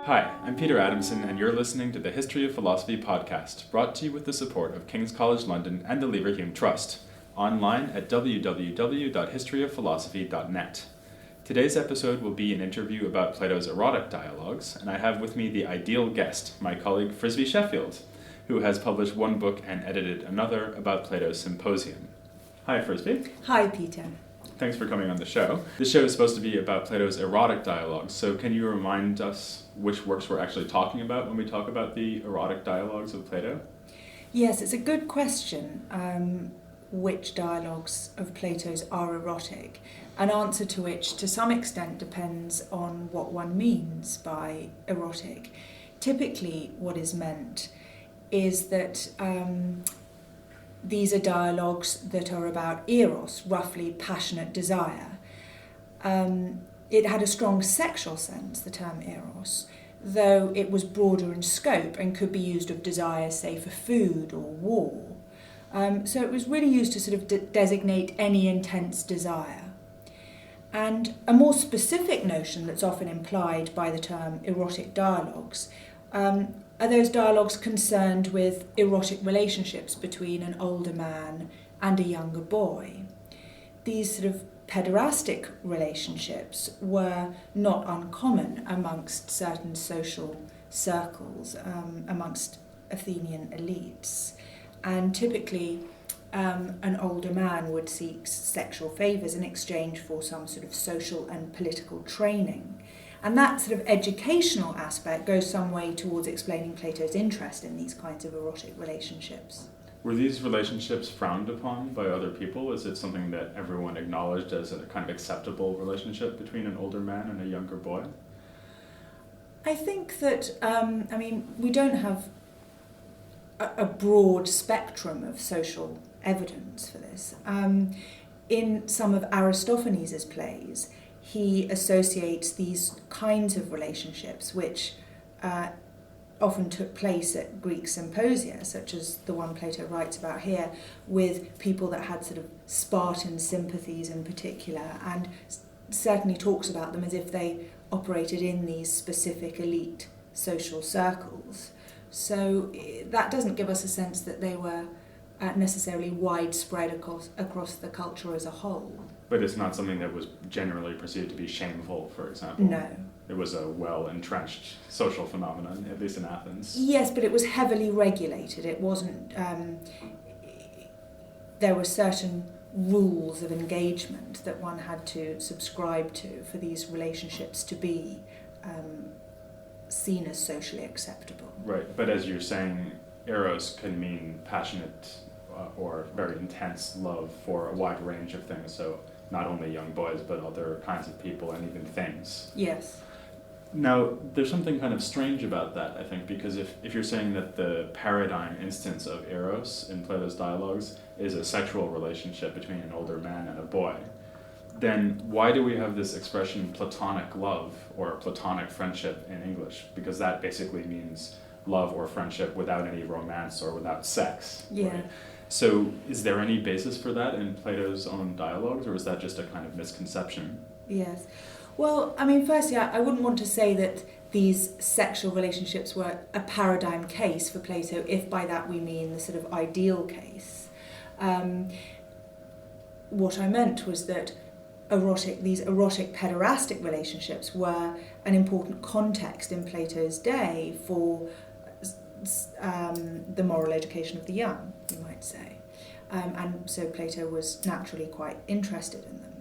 Hi, I'm Peter Adamson, and you're listening to the History of Philosophy podcast, brought to you with the support of King's College London and the Leverhulme Trust, online at www.historyofphilosophy.net. Today's episode will be an interview about Plato's erotic dialogues, and I have with me the ideal guest, my colleague Frisbee Sheffield, who has published one book and edited another about Plato's Symposium. Hi, Frisbee. Hi, Peter. Thanks for coming on the show. This show is supposed to be about Plato's erotic dialogues, so can you remind us which works we're actually talking about when we talk about the erotic dialogues of Plato? Yes, it's a good question, which dialogues of Plato's are erotic, an answer to which to some extent depends on what one means by erotic. Typically what is meant is that these are dialogues that are about eros, roughly passionate desire. It had a strong sexual sense, the term eros, though it was broader in scope and could be used of desire, say, for food or war. So it was really used to sort of designate any intense desire. And a more specific notion that's often implied by the term erotic dialogues are those dialogues concerned with erotic relationships between an older man and a younger boy. These sort of pederastic relationships were not uncommon amongst certain social circles, amongst Athenian elites. And typically an older man would seek sexual favours in exchange for some sort of social and political training. And that sort of educational aspect goes some way towards explaining Plato's interest in these kinds of erotic relationships. Were these relationships frowned upon by other people? Is it something that everyone acknowledged as a kind of acceptable relationship between an older man and a younger boy? I think that, we don't have a broad spectrum of social evidence for this. In some of Aristophanes' plays, he associates these kinds of relationships, which often took place at Greek symposia, such as the one Plato writes about here, with people that had sort of Spartan sympathies in particular, and certainly talks about them as if they operated in these specific elite social circles. So that doesn't give us a sense that they were necessarily widespread across the culture as a whole. But it's not something that was generally perceived to be shameful, for example? No. It was a well-entrenched social phenomenon, at least in Athens. Yes, but it was heavily regulated. It wasn't... there were certain rules of engagement that one had to subscribe to for these relationships to be seen as socially acceptable. Right, but as you're saying, eros can mean passionate or very intense love for a wide range of things, so not only young boys, but other kinds of people and even things. Yes. Now, there's something kind of strange about that, I think, because if you're saying that the paradigm instance of eros in Plato's dialogues is a sexual relationship between an older man and a boy, then why do we have this expression platonic love or platonic friendship in English? Because that basically means love or friendship without any romance or without sex. Yeah. Right? So is there any basis for that in Plato's own dialogues, or is that just a kind of misconception? Yes. Well, firstly, I wouldn't want to say that these sexual relationships were a paradigm case for Plato, if by that we mean the sort of ideal case. What I meant was that these erotic pederastic relationships were an important context in Plato's day for the moral education of the young, you might say. And so Plato was naturally quite interested in them.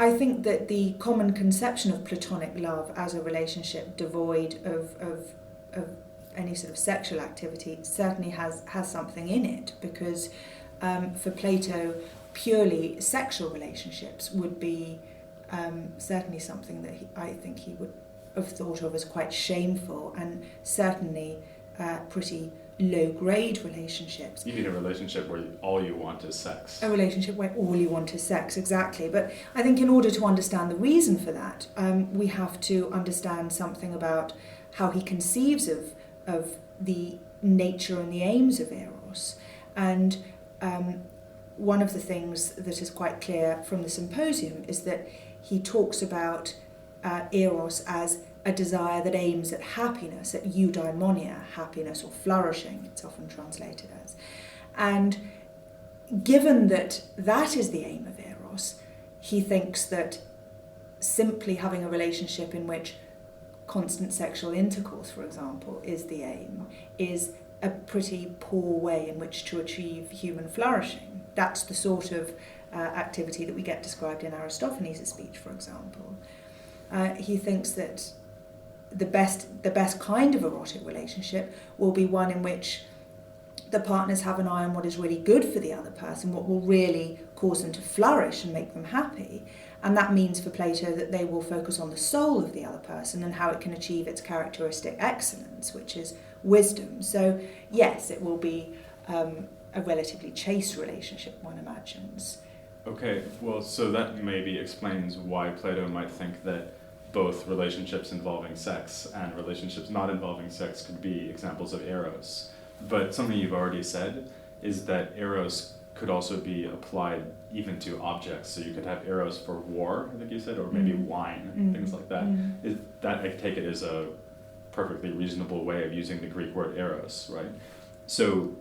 I think that the common conception of Platonic love as a relationship devoid of any sort of sexual activity certainly has something in it, because for Plato, purely sexual relationships would be certainly something that I think he would have thought of as quite shameful, and certainly pretty low-grade relationships. You mean a relationship where all you want is sex? A relationship where all you want is sex, exactly. But I think in order to understand the reason for that, we have to understand something about how he conceives of the nature and the aims of eros. And one of the things that is quite clear from the Symposium is that he talks about eros as a desire that aims at happiness, at eudaimonia, happiness or flourishing, it's often translated as. And given that that is the aim of eros, he thinks that simply having a relationship in which constant sexual intercourse, for example, is the aim, is a pretty poor way in which to achieve human flourishing. That's the sort of activity that we get described in Aristophanes' speech, for example. He thinks that the best kind of erotic relationship will be one in which the partners have an eye on what is really good for the other person, what will really cause them to flourish and make them happy. And that means for Plato that they will focus on the soul of the other person and how it can achieve its characteristic excellence, which is wisdom. So yes, it will be a relatively chaste relationship, one imagines. Okay, well, so that maybe explains why Plato might think that both relationships involving sex and relationships not involving sex could be examples of eros. But something you've already said is that eros could also be applied even to objects. So you could have eros for war, I think you said, or maybe wine, things like that. Is that, I take it, is a perfectly reasonable way of using the Greek word eros, right? So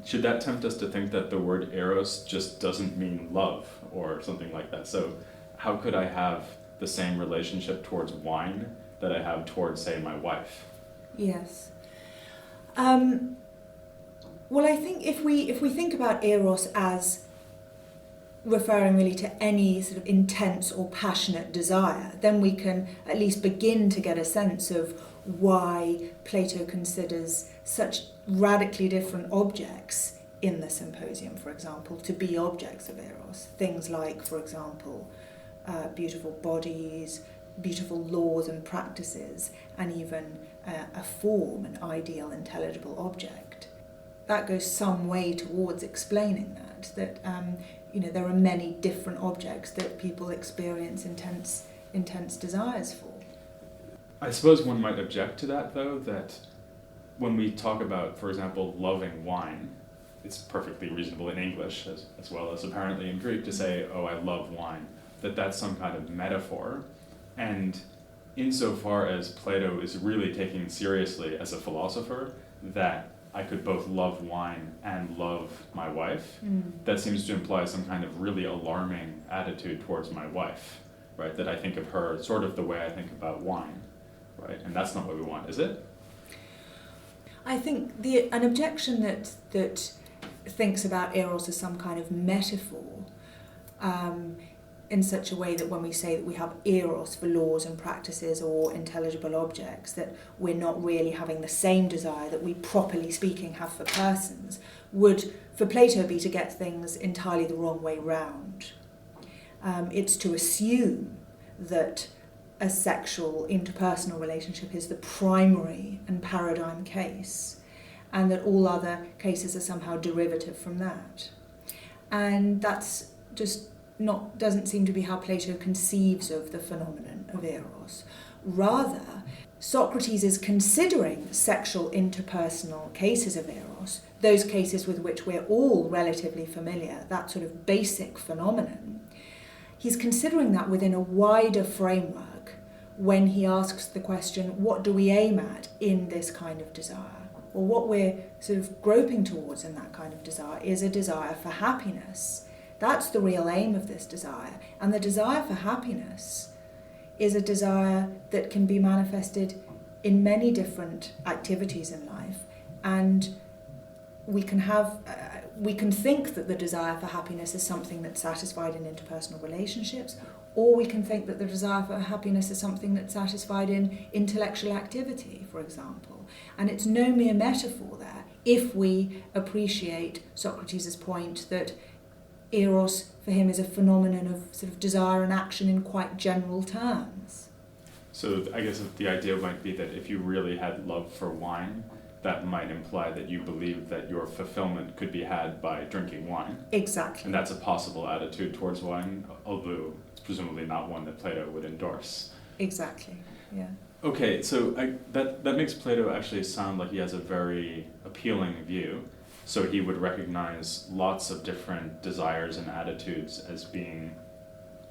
should that tempt us to think that the word eros just doesn't mean love or something like that? So how could I have the same relationship towards wine that I have towards, say, my wife? Yes. Well, I think if we think about eros as referring really to any sort of intense or passionate desire, then we can at least begin to get a sense of why Plato considers such radically different objects in the Symposium, for example, to be objects of eros. Things like, for example, beautiful bodies, beautiful laws and practices, and even a form, an ideal, intelligible object. That goes some way towards explaining that there are many different objects that people experience intense desires for. I suppose one might object to that, though, that when we talk about, for example, loving wine, it's perfectly reasonable in English, as well as apparently in Greek, to say, oh, I love wine, that's some kind of metaphor. And insofar as Plato is really taking seriously as a philosopher that I could both love wine and love my wife, that seems to imply some kind of really alarming attitude towards my wife, right? That I think of her sort of the way I think about wine, right? And that's not what we want, is it? I think an objection that thinks about eros as some kind of metaphor, in such a way that when we say that we have eros for laws and practices or intelligible objects, that we're not really having the same desire that we, properly speaking, have for persons, would, for Plato, be to get things entirely the wrong way round. It's to assume that a sexual interpersonal relationship is the primary and paradigm case, and that all other cases are somehow derivative from that. And that's just doesn't seem to be how Plato conceives of the phenomenon of eros. Rather, Socrates is considering sexual interpersonal cases of eros, those cases with which we're all relatively familiar, that sort of basic phenomenon. He's considering that within a wider framework when he asks the question, what do we aim at in this kind of desire? Or what we're sort of groping towards in that kind of desire is a desire for happiness. That's the real aim of this desire. And the desire for happiness is a desire that can be manifested in many different activities in life. And we can think that the desire for happiness is something that's satisfied in interpersonal relationships, or we can think that the desire for happiness is something that's satisfied in intellectual activity, for example. And it's no mere metaphor there, if we appreciate Socrates' point that eros for him is a phenomenon of sort of desire and action in quite general terms. So I guess the idea might be that if you really had love for wine, that might imply that you believe that your fulfillment could be had by drinking wine. Exactly. And that's a possible attitude towards wine, although it's presumably not one that Plato would endorse. Exactly, yeah. Okay, so that makes Plato actually sound like he has a very appealing view. So he would recognize lots of different desires and attitudes as being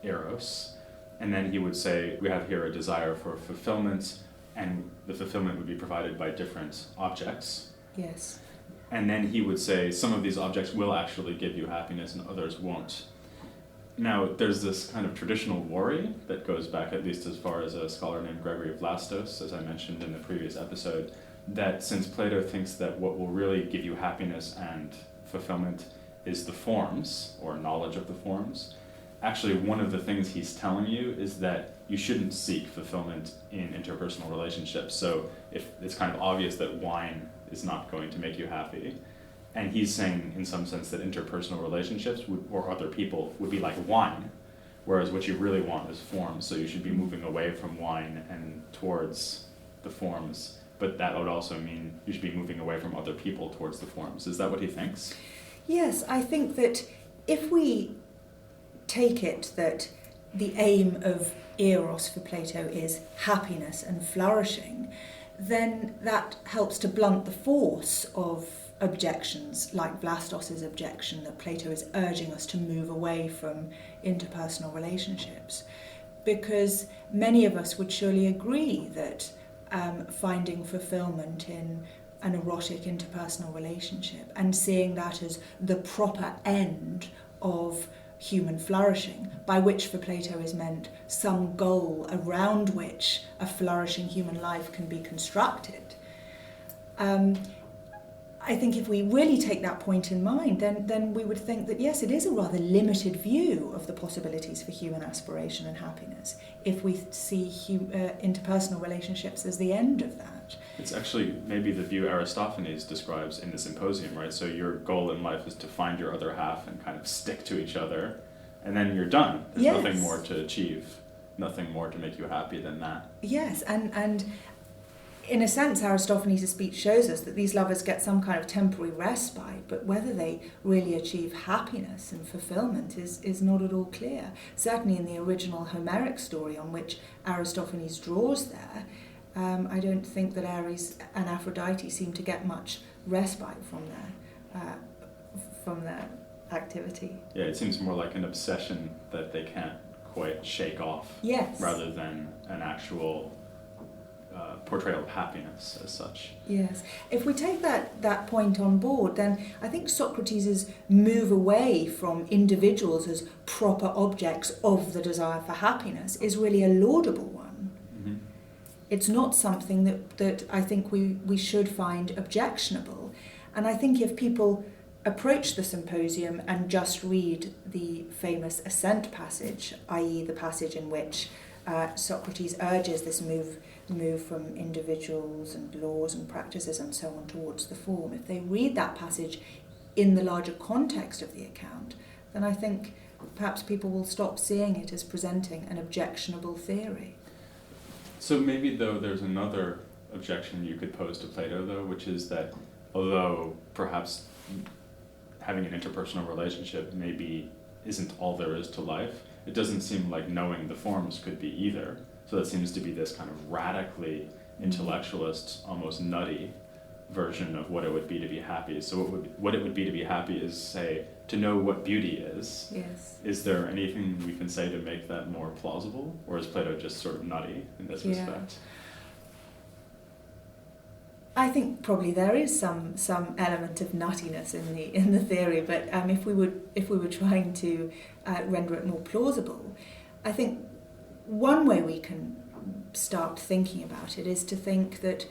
eros. And then he would say, we have here a desire for fulfillment and the fulfillment would be provided by different objects. Yes. And then he would say some of these objects will actually give you happiness and others won't. Now, there's this kind of traditional worry that goes back at least as far as a scholar named Gregory of Vlastos, as I mentioned in the previous episode, that since Plato thinks that what will really give you happiness and fulfillment is the forms, or knowledge of the forms, actually one of the things he's telling you is that you shouldn't seek fulfillment in interpersonal relationships. So if it's kind of obvious that wine is not going to make you happy, and he's saying in some sense that interpersonal relationships or other people would be like wine, whereas what you really want is forms, so you should be moving away from wine and towards the forms, but that would also mean you should be moving away from other people towards the forms. Is that what he thinks? Yes, I think that if we take it that the aim of eros for Plato is happiness and flourishing, then that helps to blunt the force of objections like Vlastos's objection that Plato is urging us to move away from interpersonal relationships, because many of us would surely agree that finding fulfillment in an erotic interpersonal relationship and seeing that as the proper end of human flourishing, by which for Plato is meant some goal around which a flourishing human life can be constructed. I think if we really take that point in mind, then we would think that yes, it is a rather limited view of the possibilities for human aspiration and happiness if we see interpersonal relationships as the end of that. It's actually maybe the view Aristophanes describes in the Symposium, right? So your goal in life is to find your other half and kind of stick to each other, and then you're done. There's Yes. nothing more to achieve, nothing more to make you happy than that. Yes, and in a sense, Aristophanes' speech shows us that these lovers get some kind of temporary respite, but whether they really achieve happiness and fulfillment is not at all clear. Certainly in the original Homeric story on which Aristophanes draws there, I don't think that Ares and Aphrodite seem to get much respite from their activity. Yeah, it seems more like an obsession that they can't quite shake off, Yes. rather than an actual portrayal of happiness as such. Yes. If we take that point on board, then I think Socrates' move away from individuals as proper objects of the desire for happiness is really a laudable one. Mm-hmm. It's not something that I think we should find objectionable. And I think if people approach the Symposium and just read the famous assent passage, i.e. the passage in which Socrates urges this move from individuals and laws and practices and so on towards the form, if they read that passage in the larger context of the account, then I think perhaps people will stop seeing it as presenting an objectionable theory. So maybe though there's another objection you could pose to Plato though, which is that although perhaps having an interpersonal relationship maybe isn't all there is to life, it doesn't seem like knowing the forms could be either. So that seems to be this kind of radically intellectualist, almost nutty version of what it would be to be happy. So what it would be to be happy is, say, to know what beauty is. Yes. Is there anything we can say to make that more plausible? Or is Plato just sort of nutty in this respect? I think probably there is some element of nuttiness in the theory, but if we were trying to render it more plausible, I think one way we can start thinking about it is to think that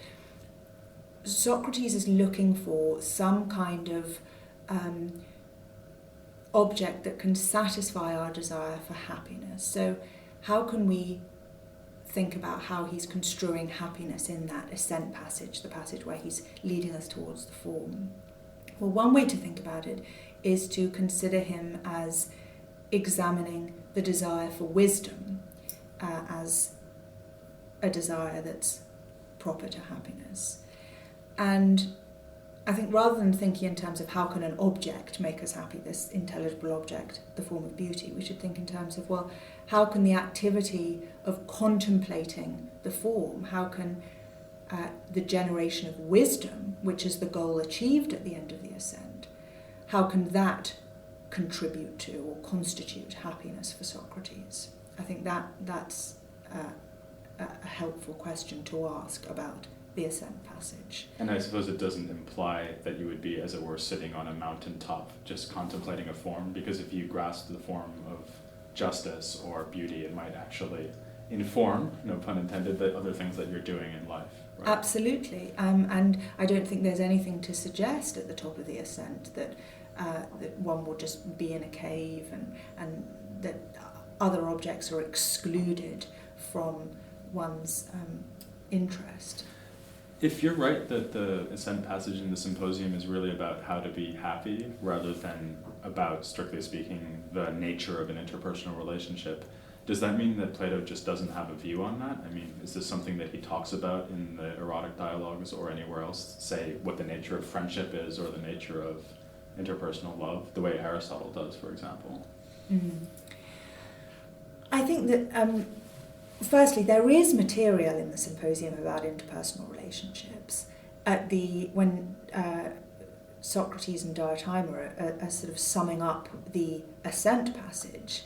Socrates is looking for some kind of object that can satisfy our desire for happiness. So how can we think about how he's construing happiness in that assent passage, the passage where he's leading us towards the form? Well, one way to think about it is to consider him as examining the desire for wisdom as a desire that's proper to happiness. And I think rather than thinking in terms of how can an object make us happy, this intelligible object, the form of beauty, we should think in terms of, well, how can the activity of contemplating the form, how can the generation of wisdom, which is the goal achieved at the end of the ascent, how can that contribute to or constitute happiness for Socrates? I think that's a helpful question to ask about the ascent passage. And I suppose it doesn't imply that you would be, as it were, sitting on a mountaintop just contemplating a form, because if you grasp the form of justice or beauty, it might actually inform, no pun intended, the other things that you're doing in life. Right? Absolutely, and I don't think there's anything to suggest at the top of the ascent that one will just be in a cave and that other objects are excluded from one's interest. If you're right that the ascent passage in the Symposium is really about how to be happy rather than about, strictly speaking, the nature of an interpersonal relationship, does that mean that Plato just doesn't have a view on that? I mean, is this something that he talks about in the erotic dialogues or anywhere else, say what the nature of friendship is or the nature of interpersonal love, the way Aristotle does, for example? Mm. I think that firstly, there is material in the Symposium about interpersonal relationships. When Socrates and Diotima are sort of summing up the ascent passage,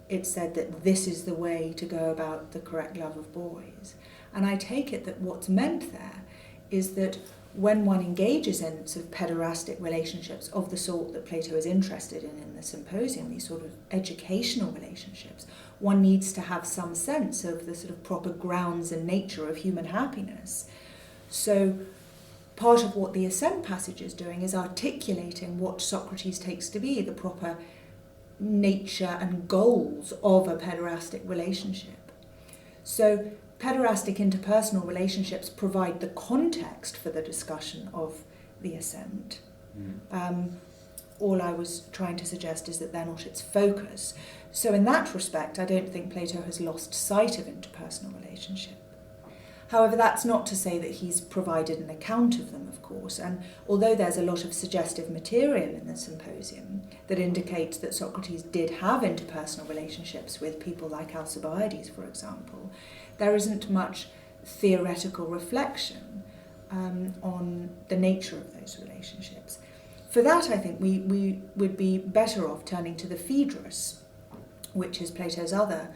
it said that this is the way to go about the correct love of boys. And I take it that what's meant there is that when one engages in sort of pederastic relationships of the sort that Plato is interested in the Symposium, these sort of educational relationships, one needs to have some sense of the sort of proper grounds and nature of human happiness. So part of what the ascent passage is doing is articulating what Socrates takes to be the proper nature and goals of a pederastic relationship. So pederastic interpersonal relationships provide the context for the discussion of the ascent. All I was trying to suggest is that they're not its focus. So in that respect, I don't think Plato has lost sight of interpersonal relationship. However, that's not to say that he's provided an account of them, of course, and although there's a lot of suggestive material in the Symposium that indicates that Socrates did have interpersonal relationships with people like Alcibiades, for example, there isn't much theoretical reflection on the nature of those relationships. For that, I think we would be better off turning to the Phaedrus, which is Plato's other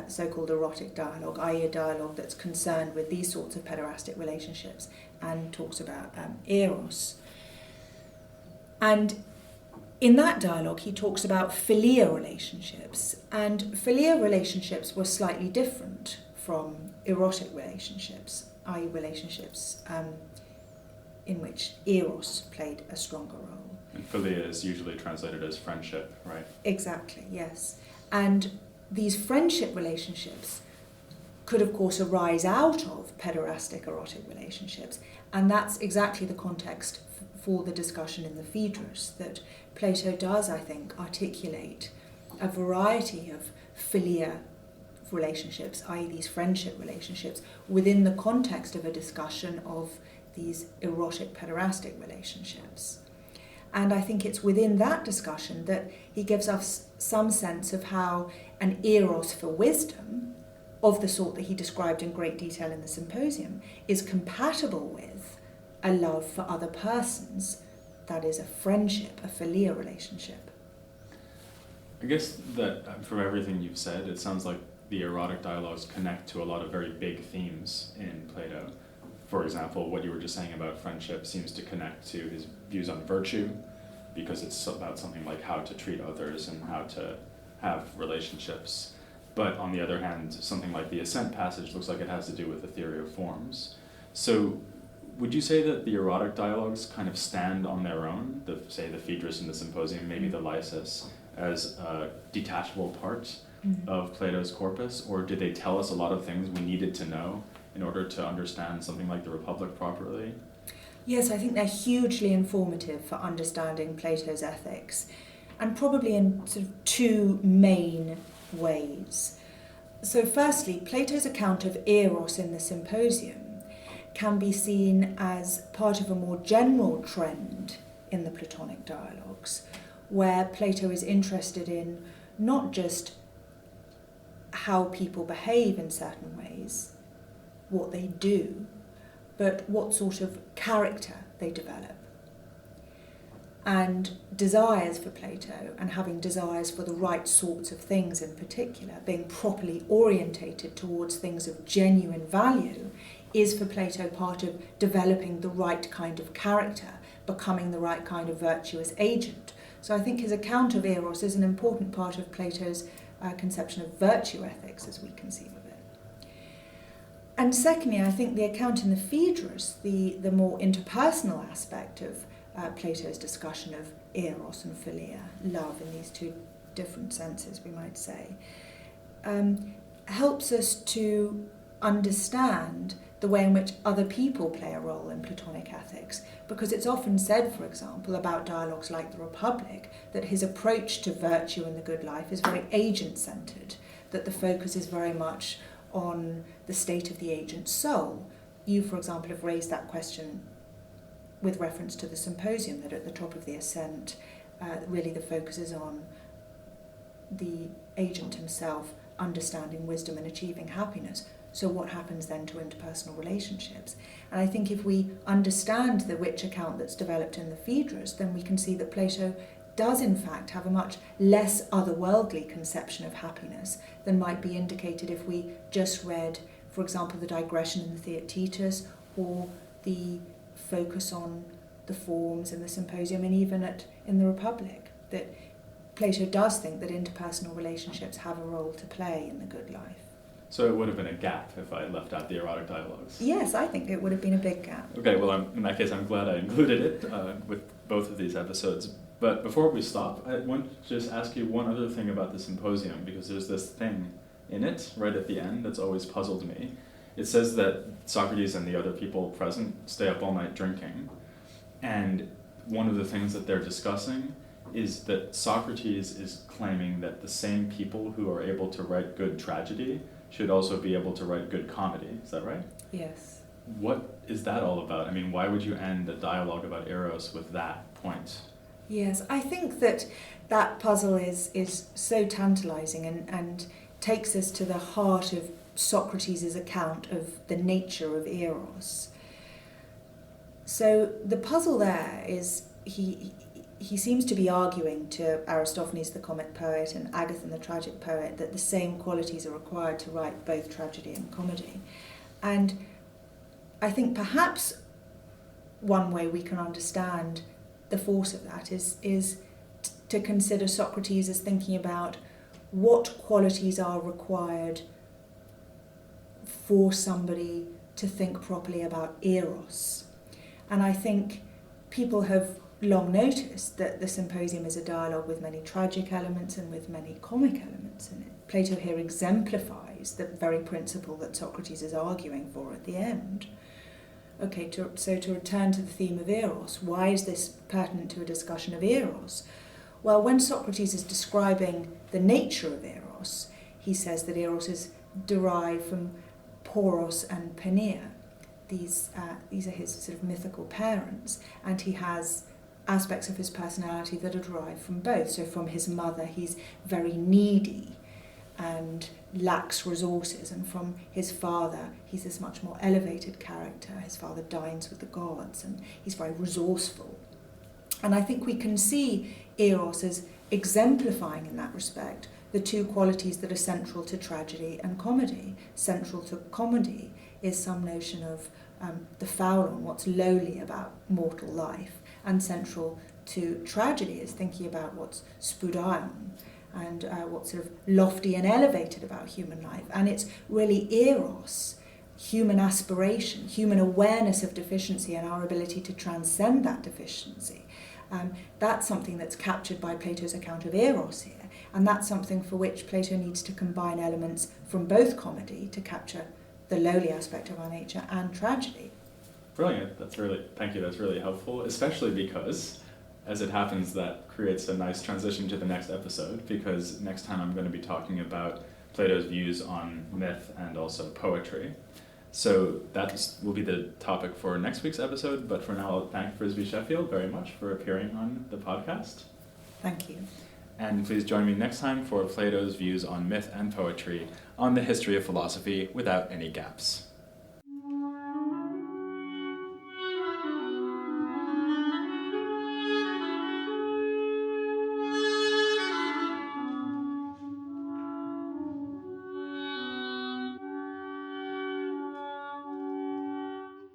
so-called erotic dialogue, i.e. a dialogue that's concerned with these sorts of pederastic relationships and talks about eros. And in that dialogue, he talks about philia relationships, and philia relationships were slightly different from erotic relationships, i.e. relationships in which eros played a stronger role. And philia is usually translated as friendship, right? Exactly, yes. And these friendship relationships could, of course, arise out of pederastic erotic relationships, and that's exactly the context for the discussion in the Phaedrus, that Plato does, I think, articulate a variety of philia relationships, i.e. these friendship relationships, within the context of a discussion of these erotic pederastic relationships. And I think it's within that discussion that he gives us some sense of how an eros for wisdom, of the sort that he described in great detail in the Symposium, is compatible with a love for other persons, that is a friendship, a philia relationship. I guess that from everything you've said, it sounds like the erotic dialogues connect to a lot of very big themes in Plato. For example, what you were just saying about friendship seems to connect to his views on virtue, because it's about something like how to treat others and how to have relationships. But on the other hand, something like the ascent passage looks like it has to do with the theory of forms. So would you say that the erotic dialogues kind of stand on their own, say the Phaedrus and the Symposium, maybe the Lysis, as a detachable part of Plato's corpus, or did they tell us a lot of things we needed to know in order to understand something like the Republic properly? Yes, I think they're hugely informative for understanding Plato's ethics, and probably in sort of two main ways. So firstly, Plato's account of eros in the Symposium can be seen as part of a more general trend in the Platonic dialogues, where Plato is interested in not just how people behave in certain ways, what they do, but what sort of character they develop. and desires for Plato, and having desires for the right sorts of things in particular, being properly orientated towards things of genuine value, is for Plato part of developing the right kind of character, becoming the right kind of virtuous agent. So I think his account of Eros is an important part of Plato's conception of virtue ethics as we conceive of it. And secondly, I think the account in the Phaedrus, the more interpersonal aspect of Plato's discussion of eros and philia, love in these two different senses, we might say, helps us to understand the way in which other people play a role in Platonic ethics, because it's often said, for example, about dialogues like the Republic, that his approach to virtue and the good life is very agent-centred, that the focus is very much on the state of the agent's soul. You, for example, have raised that question with reference to the Symposium, that at the top of the ascent, really the focus is on the agent himself understanding wisdom and achieving happiness. So what happens then to interpersonal relationships? And I think if we understand the rich account that's developed in the Phaedrus, then we can see that Plato does in fact have a much less otherworldly conception of happiness than might be indicated if we just read, for example, the digression in the Theaetetus, or the focus on the forms in the Symposium, and even in the Republic, that Plato does think that interpersonal relationships have a role to play in the good life. So it would have been a gap if I left out the erotic dialogues. Yes, I think it would have been a big gap. Okay, well, in that case, I'm glad I included it with both of these episodes. But before we stop, I want to just ask you one other thing about the Symposium, because there's this thing in it, right at the end, that's always puzzled me. It says that Socrates and the other people present stay up all night drinking, and one of the things that they're discussing is that Socrates is claiming that the same people who are able to write good tragedy should also be able to write good comedy. Is that right? Yes. What is that all about? I mean, why would you end a dialogue about Eros with that point? Yes, I think that puzzle is so tantalising and takes us to the heart of Socrates' account of the nature of Eros. So the puzzle there is he seems to be arguing to Aristophanes the comic poet and Agathon the tragic poet that the same qualities are required to write both tragedy and comedy. And I think perhaps one way we can understand the force of that is to consider Socrates as thinking about what qualities are required for somebody to think properly about Eros. And I think people have long noticed that the Symposium is a dialogue with many tragic elements and with many comic elements in it. Plato here exemplifies the very principle that Socrates is arguing for at the end. Okay, so to return to the theme of Eros, why is this pertinent to a discussion of Eros? Well, when Socrates is describing the nature of Eros, he says that Eros is derived from Poros and Penia. These are his sort of mythical parents, and he has aspects of his personality that are derived from both. So from his mother, he's very needy and lacks resources, and from his father, he's this much more elevated character. His father dines with the gods, and he's very resourceful. And I think we can see Eros as exemplifying in that respect the two qualities that are central to tragedy and comedy. Central to comedy is some notion of the foul, what's lowly about mortal life, and central to tragedy is thinking about what's spudaion, and what's sort of lofty and elevated about human life. And it's really Eros, human aspiration, human awareness of deficiency and our ability to transcend that deficiency. That's something that's captured by Plato's account of Eros here, and that's something for which Plato needs to combine elements from both comedy to capture the lowly aspect of our nature and tragedy. Brilliant. Thank you. That's really helpful, especially because, as it happens, that creates a nice transition to the next episode, because next time I'm going to be talking about Plato's views on myth and also poetry. So that will be the topic for next week's episode, but for now I'll thank Frisbee Sheffield very much for appearing on the podcast. Thank you. And please join me next time for Plato's views on myth and poetry on the history of philosophy without any gaps.